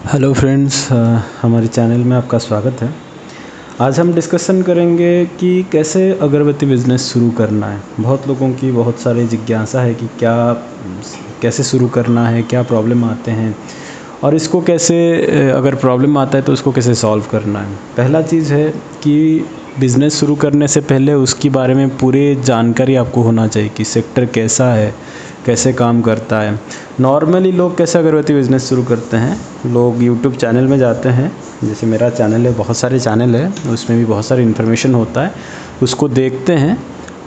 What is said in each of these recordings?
Hello friends, हमारे channel में आपका स्वागत है। आज हम डिस्कशन करेंगे कि कैसे अगरबत्ती बिज़नेस शुरू करना है। बहुत लोगों की बहुत सारी जिज्ञासा है कि कैसे शुरू करना है, क्या प्रॉब्लम आते हैं और इसको कैसे अगर प्रॉब्लम आता है तो उसको कैसे सॉल्व करना है। पहला चीज़ है कि बिज़नेस शुरू करने से पहले उसके बारे में पूरी जानकारी आपको होना चाहिए कि सेक्टर कैसा है, कैसे काम करता है। नॉर्मली लोग कैसे अगरबत्ती बिज़नेस शुरू करते हैं, लोग यूट्यूब चैनल में जाते हैं, जैसे मेरा चैनल है, बहुत सारे चैनल है, उसमें भी बहुत सारी इन्फॉर्मेशन होता है, उसको देखते हैं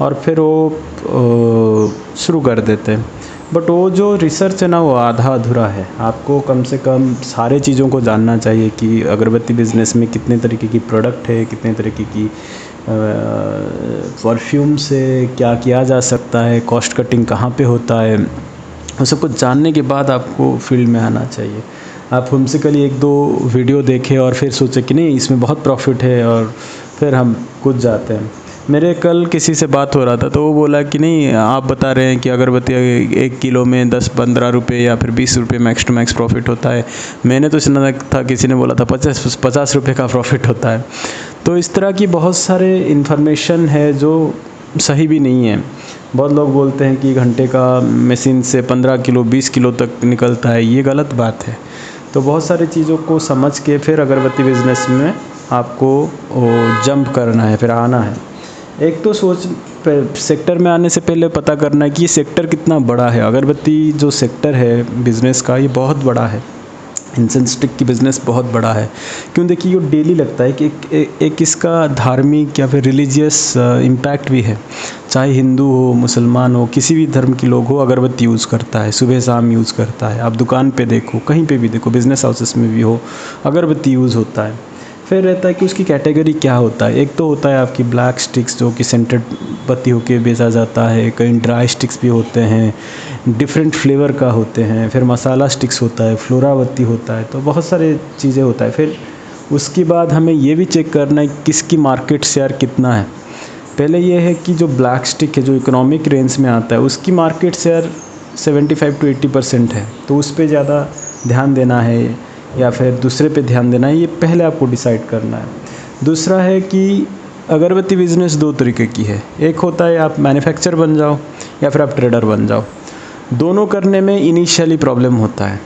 और फिर वो शुरू कर देते हैं। बट वो जो रिसर्च है ना, वो आधा अधूरा है। आपको कम से कम सारे चीज़ों को जानना चाहिए कि अगरबत्ती बिज़नेस में कितने तरीके की प्रोडक्ट है, कितने तरीके की परफ्यूम से क्या किया जा सकता है, कॉस्ट कटिंग कहाँ पे होता है। वो सब कुछ जानने के बाद आपको फील्ड में आना चाहिए। आप व्हिम्सिकली एक दो वीडियो देखें और फिर सोचें कि नहीं इसमें बहुत प्रॉफिट है और फिर हम कूद जाते हैं। मेरे कल किसी से बात हो रहा था तो वो बोला कि नहीं, आप बता रहे हैं कि अगरबत्ती 1 किलो में 10-15 रुपये या फिर 20 रुपये मैक्स टू मैक्स प्रॉफिट होता है। मैंने तो सुना था किसी ने बोला था 50 रुपये का प्रॉफिट होता है। तो इस तरह की बहुत सारे इन्फॉर्मेशन है जो सही भी नहीं है। बहुत लोग बोलते हैं कि घंटे का मशीन से 15 किलो 20 किलो तक निकलता है, ये गलत बात है। तो बहुत सारी चीज़ों को समझ के फिर अगरबत्ती बिज़नेस में आपको जंप करना है, फिर आना है। एक तो सेक्टर में आने से पहले पता करना है कि ये सेक्टर कितना बड़ा है। अगरबत्ती जो सेक्टर है बिज़नेस का, ये बहुत बड़ा है। इंसेंस स्टिक की बिज़नेस बहुत बड़ा है। क्यों, देखिए ये डेली लगता है कि एक इसका धार्मिक या फिर रिलीजियस इम्पैक्ट भी है। चाहे हिंदू हो, मुसलमान हो, किसी भी धर्म के लोग हो, अगरबत्ती यूज़ करता है, सुबह शाम यूज़ करता है। आप दुकान पे देखो, कहीं पे भी देखो, बिज़नेस हाउसेस में भी हो, अगरबत्ती यूज़ होता है। फिर रहता है कि उसकी कैटेगरी क्या होता है। एक तो होता है आपकी ब्लैक स्टिक्स जो कि सेंटेड बत्ती होके बेचा जाता है, कहीं ड्राई स्टिक्स भी होते हैं, डिफरेंट फ्लेवर का होते हैं, फिर मसाला स्टिक्स होता है, फ्लोरा बत्ती होता है, तो बहुत सारे चीज़ें होता है। फिर उसके बाद हमें ये भी चेक करना है किसकी मार्केट शेयर कितना है। पहले ये है कि जो ब्लैक स्टिक है जो इकोनॉमिक रेंज में आता है उसकी मार्केट शेयर 75 to 80% है, तो उस पर ज़्यादा ध्यान देना है या फिर दूसरे पे ध्यान देना है, ये पहले आपको डिसाइड करना है। दूसरा है कि अगरबत्ती बिज़नेस दो तरीके की है। एक होता है आप मैन्युफैक्चरर बन जाओ या फिर आप ट्रेडर बन जाओ। दोनों करने में इनिशियली प्रॉब्लम होता है।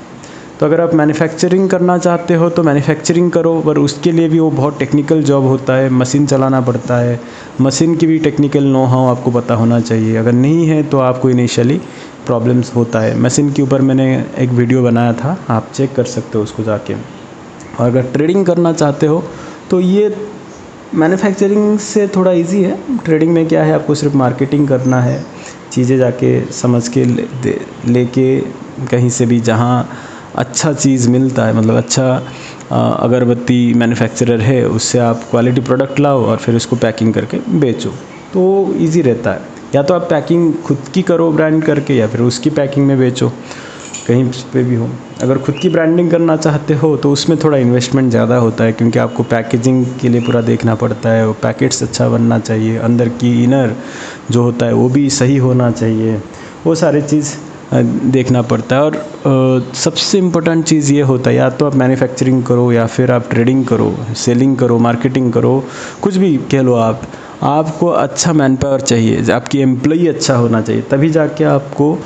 तो अगर आप मैन्युफैक्चरिंग करना चाहते हो तो मैन्युफैक्चरिंग करो, पर उसके लिए भी वो बहुत टेक्निकल जॉब होता है, मशीन चलाना पड़ता है, मशीन की भी टेक्निकल नो हाउ आपको पता होना चाहिए। अगर नहीं है तो आपको इनिशियली प्रॉब्लम्स होता है। मशीन के ऊपर मैंने एक वीडियो बनाया था, आप चेक कर सकते हो उसको जाके। और अगर ट्रेडिंग करना चाहते हो तो ये मैन्युफैक्चरिंग से थोड़ा इजी है। ट्रेडिंग में क्या है, आपको सिर्फ मार्केटिंग करना है, चीज़ें जाके समझ के लेके कहीं से भी जहाँ अच्छा चीज़ मिलता है, मतलब अच्छा अगरबत्ती मैन्युफैक्चरर है, उससे आप क्वालिटी प्रोडक्ट लाओ और फिर उसको पैकिंग करके बेचो, तो इजी रहता है। या तो आप पैकिंग खुद की करो ब्रांड करके या फिर उसकी पैकिंग में बेचो, कहीं पे भी हो। अगर खुद की ब्रांडिंग करना चाहते हो तो उसमें थोड़ा इन्वेस्टमेंट ज़्यादा होता है, क्योंकि आपको पैकेजिंग के लिए पूरा देखना पड़ता है, वो पैकेट्स अच्छा बनना चाहिए, अंदर की इनर जो होता है वो भी सही होना चाहिए, वो सारी चीज़ देखना पड़ता है। और सबसे इम्पोर्टेंट चीज़ ये होता है, या तो आप मैन्युफैक्चरिंग करो या फिर आप ट्रेडिंग करो, सेलिंग करो, मार्केटिंग करो, कुछ भी कह लो आपको अच्छा मैन पावर चाहिए, आपकी एम्प्लॉई अच्छा होना चाहिए, तभी जाके आपको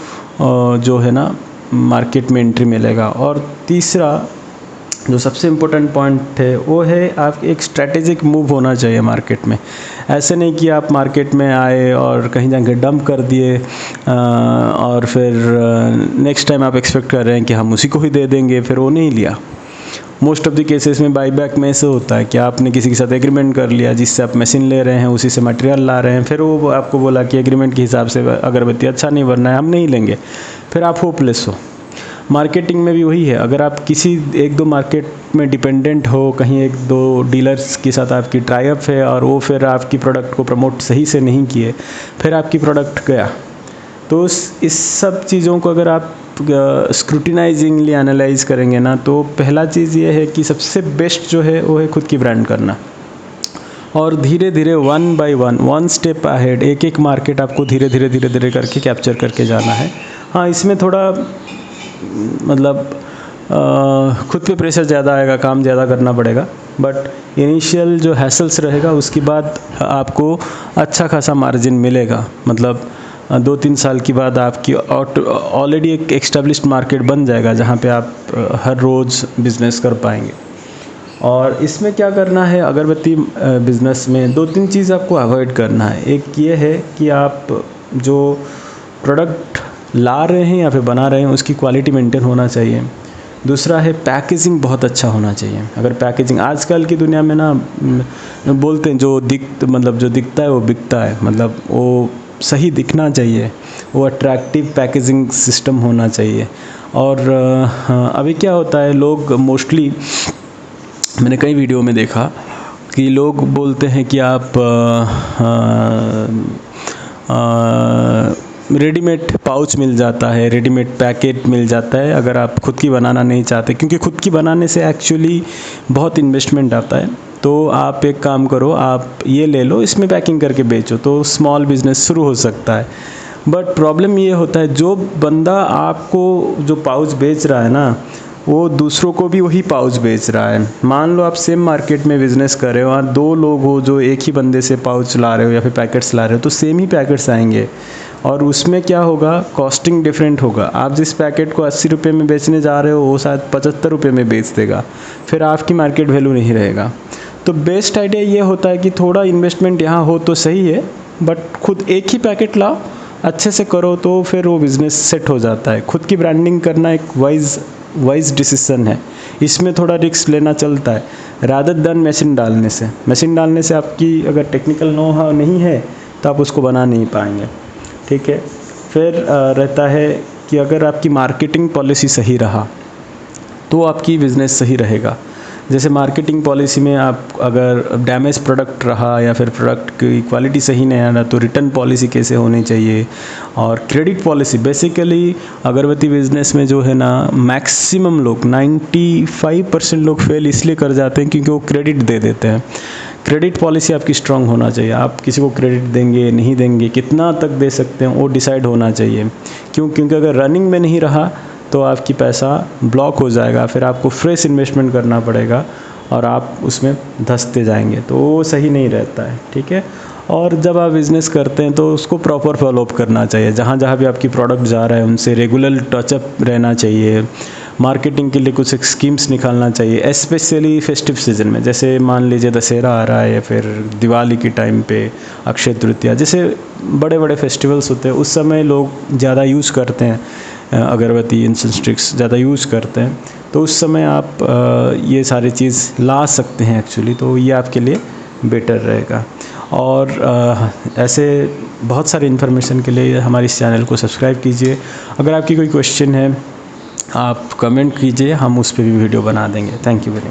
जो है ना मार्केट में एंट्री मिलेगा। और तीसरा जो सबसे इम्पोर्टेंट पॉइंट है वो है आप एक स्ट्रैटेजिक मूव होना चाहिए मार्केट में। ऐसे नहीं कि आप मार्केट में आए और कहीं जाके डंप कर दिए और फिर नेक्स्ट टाइम आप एक्सपेक्ट कर रहे हैं कि हम उसी को ही दे देंगे, फिर वो नहीं लिया। मोस्ट ऑफ द केसेस में बाईबैक में ऐसे होता है कि आपने किसी के साथ एग्रीमेंट कर लिया जिससे आप मशीन ले रहे हैं, उसी से मटेरियल ला रहे हैं, फिर वो आपको बोला कि एग्रीमेंट के हिसाब से अगरबत्ती अच्छा नहीं बनना है, हम नहीं लेंगे, फिर आप होपलेस हो। मार्केटिंग में भी वही है। अगर आप किसी एक दो मार्केट में डिपेंडेंट हो, कहीं एक दो डीलर्स के साथ आपकी टाई अप है और वो फिर आपकी प्रोडक्ट को प्रमोट सही से नहीं किए, फिर आपकी प्रोडक्ट गया, तो इस सब चीज़ों को अगर आप स्क्रूटिनाइजिंगली एनालाइज करेंगे ना, तो पहला चीज़ ये है कि सबसे बेस्ट जो है वो है खुद की ब्रांड करना। और धीरे धीरे one by one step ahead, एक एक मार्केट आपको धीरे धीरे करके कैप्चर करके जाना है। हाँ, इसमें थोड़ा मतलब खुद पे प्रेशर ज़्यादा आएगा, काम ज़्यादा करना पड़ेगा, बट इनिशियल जो हैसल्स रहेगा उसके बाद आपको अच्छा खासा मार्जिन मिलेगा। मतलब 2-3 साल के बाद आपकी ऑलरेडी एक एस्टेब्लिश्ड मार्केट बन जाएगा जहाँ पे आप हर रोज़ बिज़नेस कर पाएंगे। और इसमें क्या करना है, अगरबत्ती बिज़नेस में 2-3 चीज़ आपको अवॉइड करना है। एक ये है कि आप जो प्रोडक्ट ला रहे हैं या फिर बना रहे हैं उसकी क्वालिटी मेंटेन होना चाहिए। दूसरा है पैकेजिंग बहुत अच्छा होना चाहिए। अगर पैकेजिंग आजकल की दुनिया में ना बोलते हैं जो दिखता है वो बिकता है, मतलब वो सही दिखना चाहिए, वो अट्रैक्टिव पैकेजिंग सिस्टम होना चाहिए। और अभी क्या होता है, लोग मोस्टली मैंने कई वीडियो में देखा कि लोग बोलते हैं कि आप रेडीमेड पाउच मिल जाता है, रेडीमेड पैकेट मिल जाता है अगर आप खुद की बनाना नहीं चाहते, क्योंकि खुद की बनाने से एक्चुअली बहुत इन्वेस्टमेंट आता है। तो आप एक काम करो, आप ये ले लो, इसमें पैकिंग करके बेचो, तो स्मॉल बिज़नेस शुरू हो सकता है। बट प्रॉब्लम ये होता है, जो बंदा आपको जो पाउच बेच रहा है ना, वो दूसरों को भी वही पाउच बेच रहा है। मान लो आप सेम मार्केट में बिज़नेस कर रहे हो और 2 लोग हो जो एक ही बंदे से पाउच ला रहे हो या फिर पैकेट्स ला रहे हो, तो सेम ही पैकेट्स आएंगे और उसमें क्या होगा, कॉस्टिंग डिफरेंट होगा। आप जिस पैकेट को 80 रुपये में बेचने जा रहे हो वो शायद 75 रुपये में बेच देगा, फिर आपकी मार्केट वैल्यू नहीं रहेगा। तो बेस्ट आइडिया ये होता है कि थोड़ा इन्वेस्टमेंट यहाँ हो तो सही है, बट खुद एक ही पैकेट लाओ, अच्छे से करो, तो फिर वो बिज़नेस सेट हो जाता है। खुद की ब्रांडिंग करना एक वाइज डिसीजन है, इसमें थोड़ा रिस्क लेना चलता है रादर देन मशीन डालने से। मशीन डालने से आपकी अगर टेक्निकल नो हाउ नहीं है तो आप उसको बना नहीं पाएंगे, ठीक है। फिर रहता है कि अगर आपकी मार्केटिंग पॉलिसी सही रहा तो आपकी बिज़नेस सही रहेगा। जैसे मार्केटिंग पॉलिसी में आप अगर डैमेज प्रोडक्ट रहा या फिर प्रोडक्ट की क्वालिटी सही नहीं आ रहा, तो रिटर्न पॉलिसी कैसे होनी चाहिए, और क्रेडिट पॉलिसी। बेसिकली अगरबत्ती बिज़नेस में जो है ना, मैक्सिमम लोग 95% लोग फेल इसलिए कर जाते हैं क्योंकि वो क्रेडिट दे देते हैं। क्रेडिट पॉलिसी आपकी स्ट्रांग होना चाहिए। आप किसी को क्रेडिट देंगे नहीं देंगे, कितना तक दे सकते हैं वो डिसाइड होना चाहिए। क्योंकि अगर रनिंग में नहीं रहा तो आपकी पैसा ब्लॉक हो जाएगा, फिर आपको फ्रेश इन्वेस्टमेंट करना पड़ेगा और आप उसमें धंसते जाएंगे, तो वो सही नहीं रहता है, ठीक है। और जब आप बिज़नेस करते हैं तो उसको प्रॉपर फॉलोअप करना चाहिए। जहाँ जहाँ भी आपकी प्रोडक्ट जा रहा है उनसे रेगुलर टचअप रहना चाहिए। मार्केटिंग के लिए कुछ स्कीम्स निकालना चाहिए, स्पेशली फेस्टिव सीज़न में। जैसे मान लीजिए दशहरा आ रहा है या फिर दिवाली के टाइम पे, अक्षय तृतीया, जैसे बड़े बड़े फेस्टिवल्स होते हैं, उस समय लोग ज़्यादा यूज़ करते हैं अगरबत्ती, इंसेंस स्टिक्स ज़्यादा यूज़ करते हैं। तो उस समय आप ये सारी चीज़ ला सकते हैं एक्चुअली, तो ये आपके लिए बेटर रहेगा। और ऐसे बहुत सारे इन्फॉर्मेशन के लिए हमारे इस चैनल को सब्सक्राइब कीजिए। अगर आपकी कोई क्वेश्चन है आप कमेंट कीजिए, हम उस पर भी वीडियो बना देंगे। Thank you very much.